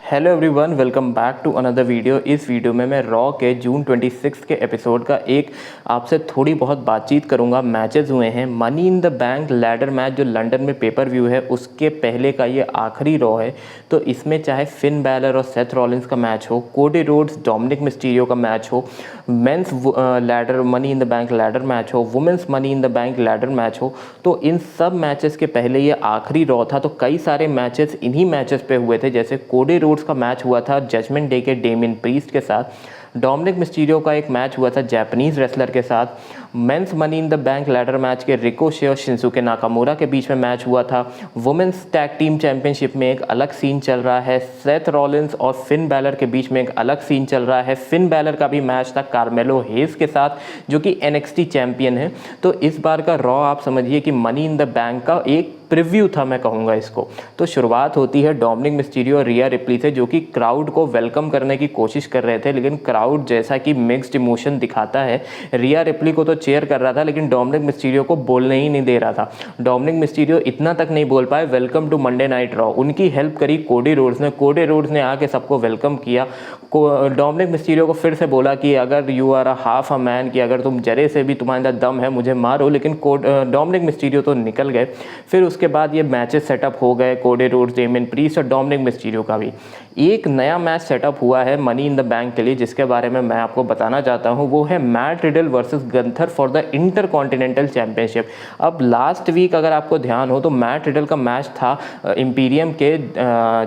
Hello everyone, welcome back to another video. इस वीडियो में मैं रॉ के जून 26 के एपिसोड का एक आपसे थोड़ी बहुत बातचीत करूंगा। मैचेस हुए हैं। Money in the bank ladder match जो लंदन में पेपर व्यू है उसके पहले का ये आखिरी रॉ है। तो इसमें चाहे फिन बैलर और सेथ रॉलिंस का मैच हो, कोडी रोड्स डोमिनिक मिस्टीरियो का मैच हो, men's ladder money in the bank ladder match हो, women's money in the bank ladder match हो, तो इन सब मैचेस के पहले ये आखिरी रॉ था। तो कई सारे मैचेस इन्हीं मैचेस पे हुए थे। जैसे कोडी रोड्स का मैच हुआ था जजमेंट डे के डेमियन प्रीस्ट के साथ, डोमिनिक मिस्टीरियो का एक मैच हुआ था जापानीज रेसलर के साथ, men's money in the bank ladder match के रिकोशे और शिंसुके नाकामुरा के बीच में मैच हुआ था। वुमेंस टैग टीम चैंपियनशिप में एक अलग सीन चल रहा है। सेथ रॉलिंस और फिन बैलर के बीच में एक अलग सीन चल रहा है। फिन बैलर का भी मैच था कार्मेलो हेज के साथ जो कि NXT चैंपियन है। तो इस बार का रॉ आप समझिए कि मनी इन द बैंक का एक प्रीव्यू था, मैं कहूँगा इसको। तो शुरुआत होती है डोमिनिक मिस्टीरियो और रिया रिप्ली से, जो कि क्राउड को वेलकम करने की कोशिश कर रहे थे, लेकिन क्राउड जैसा कि मिक्स्ड इमोशन दिखाता है। रिया रिप्ली को तो चेयर कर रहा था लेकिन डोमिनिक मिस्टीरियो को बोलने ही नहीं दे रहा था। डोमिनिक मिस्टीरियो इतना तक नहीं बोल पाए welcome to Monday night Raw. उनकी हेल्प करी कोडी रोड्स ने। कोडी रोड्स ने आके सबको वेलकम किया। डोमिनिक मिस्टीरियो को फिर से बोला कि अगर you are half a man, कि अगर तुम जरे से भी तुम्हारे अंदर दम है मुझे मारो, लेकिन डोमिनिक मिस्टीरियो तो निकल गए। फिर उसके बाद ये मैचेस सेटअप हो गए, कोडी रोड्स, डेमियन प्रीस्ट और डोमिनिक मिस्टीरियो का भी। एक नया मैच सेटअप हुआ है मनी इन द बैंक के लिए, जिसके बारे में मैं आपको बताना चाहता हूँ। वो है Matt Riddle versus Gunther for the intercontinental championship. अब लास्ट वीक अगर आपको ध्यान हो तो मैट रिडल का मैच था इंपीरियम के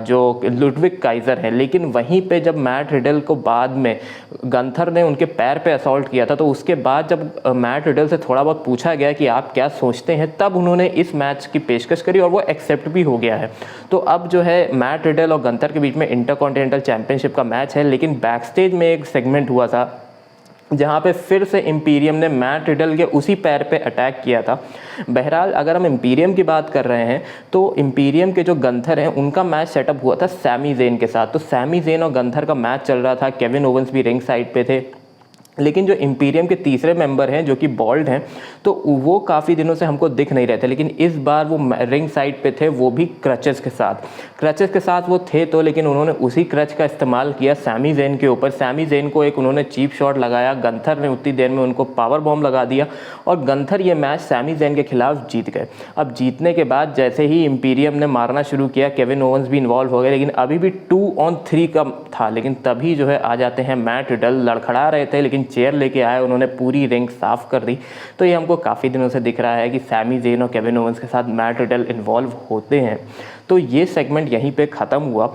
जो लुडविग काइजर है, लेकिन वहीं पे जब मैट रिडल को बाद में गंथर ने उनके पैर पे असॉल्ट किया था, तो उसके बाद जब मैट रिडल से थोड़ा बहुत पूछा गया कि आप क्या सोचते हैं, तब उन्होंने इस मैच की पेशकश करी और वो एक्सेप्ट भी हो गया है। तो अब जो है मैट रिडल और गंथर के बीच में इंटरकॉन्टिनेंटल चैंपियनशिप का मैच है। लेकिन बैकस्टेज में एक सेगमेंट हुआ था जहाँ पे फिर से इंपीरियम ने मैट रिडल के उसी पैर पे अटैक किया था। बहरहाल अगर हम इंपीरियम की बात कर रहे हैं तो इंपीरियम के जो गंथर हैं उनका मैच सेटअप हुआ था सैमी ज़ेन के साथ। तो सैमी ज़ेन और गंथर का मैच चल रहा था। केविन ओवेंस भी रिंग साइड पे थे। लेकिन जो इंपीरियम के तीसरे मेंबर हैं जो कि बॉल्ड हैं, तो वो काफ़ी दिनों से हमको दिख नहीं रहे थे, लेकिन इस बार वो रिंग साइड पे थे, वो भी क्रचेस के साथ। क्रचेस के साथ वो थे तो, लेकिन उन्होंने उसी क्रच का इस्तेमाल किया सैमी ज़ेन के ऊपर। सैमी ज़ेन को एक उन्होंने चीप शॉट लगाया, गंथर ने उतनी देर में उनको पावर बॉम्ब लगा दिया और गंथर ये मैच सैमी ज़ेन के खिलाफ जीत गए। अब जीतने के बाद जैसे ही इंपीरियम ने मारना शुरू किया, केविन ओवेंस भी इन्वॉल्व हो गए, लेकिन अभी भी 2 on 3 का था। लेकिन तभी जो है आ जाते हैं मैट रिडल। लड़खड़ा रहे थे लेकिन चेयर लेके आए, उन्होंने पूरी रिंग साफ कर दी। तो ये हमको काफ़ी दिनों से दिख रहा है कि सैमी ज़ेन और केविन ओवेंस के साथ मैट रिडल इन्वॉल्व होते हैं। तो ये सेगमेंट यहीं पे ख़त्म हुआ।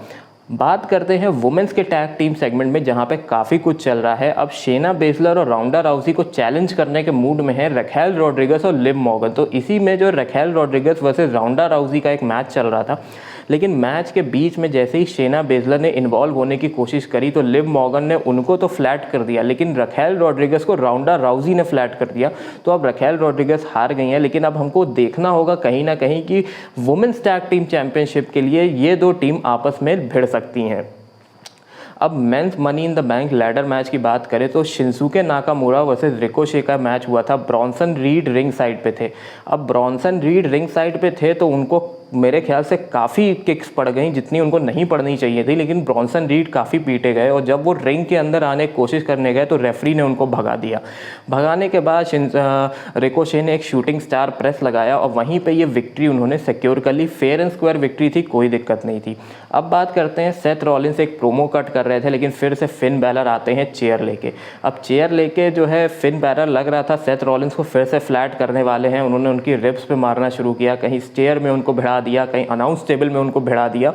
बात करते हैं वुमेंस के टैग टीम सेगमेंट में, जहां पे काफ़ी कुछ चल रहा है। अब शेना बेसलर और राउंडा राउसी को चैलेंज करने के मूड में है रखैल रॉड्रिगस और लिव मॉर्गन। तो इसी में जो रखैल रॉड्रिगस वर्सेस राउंडा राउसी का एक मैच चल रहा था, लेकिन मैच के बीच में जैसे ही शेना बेसलर ने इन्वॉल्व होने की कोशिश करी तो लिव मॉर्गन ने उनको तो फ्लैट कर दिया, लेकिन रखैल रॉड्रिगस को राउंडा राउसी ने फ्लैट कर दिया। तो अब रखैल रॉड्रिगस हार गई हैं। लेकिन अब हमको देखना होगा कहीं ना कहीं कि वुमेंस टैग टीम चैंपियनशिप के लिए ये दो टीम आपस में भिड़ सकती हैं। अब men's money in the bank ladder match की बात करें तो शिंसुके नाकामुरा वर्सेस रिकोशे का मैच हुआ था। ब्रॉन्सन रीड रिंग साइड पे थे। अब ब्रॉन्सन रीड रिंग साइड पे थे तो उनको मेरे ख्याल से काफ़ी किक्स पड़ गई जितनी उनको नहीं पड़नी चाहिए थी, लेकिन ब्रॉन्सन रीड काफ़ी पीटे गए और जब वो रिंग के अंदर आने की कोशिश करने गए तो रेफरी ने उनको भगा दिया। भगाने के बाद रिकोशे ने एक शूटिंग स्टार प्रेस लगाया और वहीं पे ये विक्ट्री उन्होंने सिक्योर कर ली। फेयर एंड स्क्वायर विक्ट्री थी, कोई दिक्कत नहीं थी। अब बात करते हैं सेथ रॉलिंस एक प्रोमो कट कर रहे थे, लेकिन फिर से फिन बैलर आते हैं चेयर लेके। अब चेयर लेके जो है फिन बैलर लग रहा था सेथ रॉलिंस को फिर से फ्लैट करने वाले हैं। उन्होंने उनकी रिब्स पे मारना शुरू किया, कहीं स्टेयर में उनको भिड़ा दिया, कहीं अनाउंस टेबल में उनको भिड़ा दिया।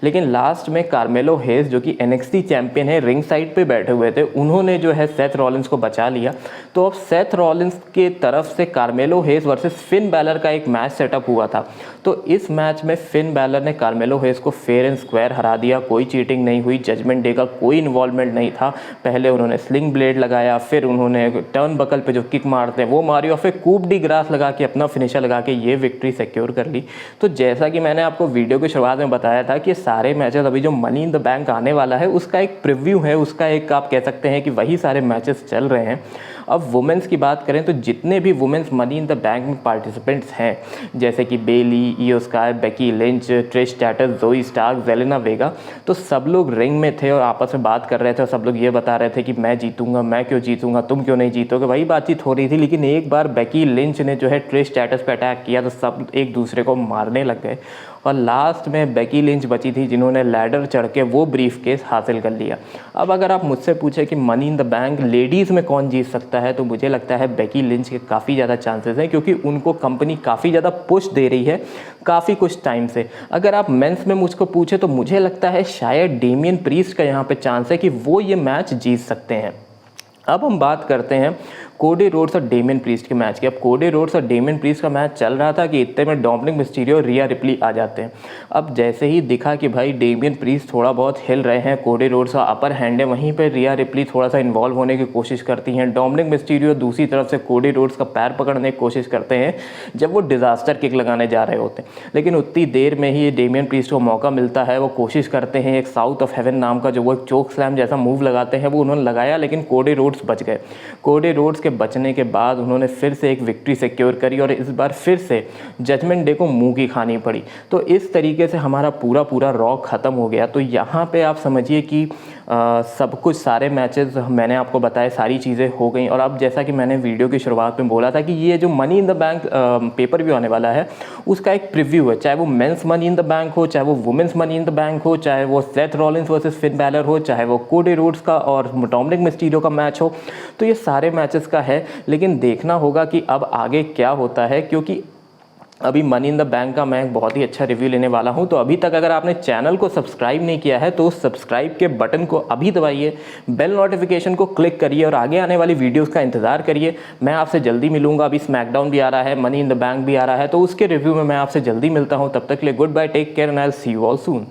लेकिन लास्ट में कार्मेलो हेज जो कि NXT चैंपियन है रिंग साइड पे बैठे हुए थे, उन्होंने जो है सेथ रॉलिंस को बचा लिया। तो अब सेथ रॉलिंस के तरफ से कार्मेलो हेज वर्सेस फिन बैलर का एक मैच सेटअप हुआ था। तो इस मैच में फिन बैलर ने कार्मेलो हेज को फेयर एंड स्क्वायर हरा दिया। कोई चीटिंग नहीं हुई, जजमेंट डे का कोई इन्वॉल्वमेंट नहीं था। पहले उन्होंने स्लिंग ब्लेड लगाया, फिर उन्होंने टर्न बकल पे जो किक मारते हैं वो मारी और फिर कूप डी ग्रास लगा के अपना फिनिशर लगा के ये विक्ट्री सिक्योर कर ली। तो जैसा कि मैंने आपको वीडियो की शुरुआत में बताया था कि सारे मैचेस अभी जो मनी इन द बैंक आने वाला है उसका एक प्रीव्यू है, उसका एक आप कह सकते हैं कि वही सारे मैचेस चल रहे हैं। अब वुमेंस की बात करें तो जितने भी women's money in the bank में पार्टिसिपेंट्स हैं, जैसे कि बेली, इयो sky, Becky Lynch, Trish stratus, ज़ोई स्टार्क, जेलेना वेगा, तो सब लोग रिंग में थे और आपस में बात कर रहे थे और सब लोग ये बता रहे थे कि मैं जीतूंगा, मैं क्यों जीतूंगा, तुम क्यों नहीं जीतोगे, वही बातचीत हो रही थी। लेकिन एक बार बेकी लिंच ने जो है ट्रिश स्ट्रैटस पे अटैक किया तो सब एक दूसरे को मारने लग गए और लास्ट में बेकी लिंच बची थी जिन्होंने लैडर चढ़ के वो ब्रीफ केस हासिल कर लिया। अब अगर आप मुझसे पूछे कि money in the bank ladies में कौन जीत सकता है, तो मुझे लगता है बेकी लिंच के काफ़ी ज़्यादा चांसेस हैं, क्योंकि उनको कंपनी काफ़ी ज़्यादा पुश दे रही है काफ़ी कुछ टाइम से। अगर आप मेंस में मुझको पूछे तो मुझे लगता है शायद डेमियन प्रीस्ट का यहाँ पे चांस है कि वो ये मैच जीत सकते हैं। अब हम बात करते हैं कोडी रोड्स और डेमियन प्रीस्ट के मैच की। अब कोडी रोड्स और डेमियन प्रीस्ट का मैच चल रहा था कि इतने में डोमिनिक मिस्टीरियो और रिया रिप्ली आ जाते हैं। अब जैसे ही दिखा कि भाई डेमियन प्रीस्ट थोड़ा बहुत हिल रहे हैं, कोडी रोड्स का अपर हैंड है, वहीं पे रिया रिप्ली थोड़ा सा इन्वॉल्व होने की कोशिश करती हैं। डोमिनिक मिस्टीरियो दूसरी तरफ से कोडी रोड्स का पैर पकड़ने की कोशिश करते हैं जब वो डिज़ास्टर किक लगाने जा रहे होते हैं। लेकिन उतनी देर में ही डेमियन प्रीस्ट को मौका मिलता है, वो कोशिश करते हैं एक साउथ ऑफ हेवन नाम का जो वो एक चोक स्लैम जैसा मूव लगाते हैं, वो उन्होंने लगाया, लेकिन कोडी रोड्स बच गए। कोडी रोड्स के बचने के बाद उन्होंने फिर से एक विक्ट्री सिक्योर करी और इस बार फिर से जजमेंट डे को मुंह की खानी पड़ी। तो इस तरीके से हमारा पूरा रॉ ख़त्म हो गया। तो यहाँ पे आप समझिए कि सब कुछ सारे मैचेस मैंने आपको बताए, सारी चीज़ें हो गई। और अब जैसा कि मैंने वीडियो की शुरुआत में बोला था कि ये जो money in the bank pay per view आने वाला है उसका एक प्रीव्यू है, चाहे वो men's money in the bank हो, चाहे वो women's money in the bank हो, चाहे वो Seth Rollins versus Finn Balor हो, चाहे वो कोडी रोड्स का और डोमिनिक मिस्टीरियो का मैच हो। तो ये सारे मैचेस का है, लेकिन देखना होगा कि अब आगे क्या होता है, क्योंकि अभी मनी इन द बैंक का मैं बहुत ही अच्छा रिव्यू लेने वाला हूं। तो अभी तक अगर आपने चैनल को सब्सक्राइब नहीं किया है तो सब्सक्राइब के बटन को अभी दबाइए, बेल नोटिफिकेशन को क्लिक करिए और आगे आने वाली वीडियोस का इंतजार करिए। मैं आपसे जल्दी मिलूंगा। अभी स्मैकडाउन भी आ रहा है, मनी इन द बैंक भी आ रहा है, तो उसके रिव्यू में मैं आपसे जल्दी मिलता हूँ। तब तक के लिए goodbye, take care and I will see you all soon.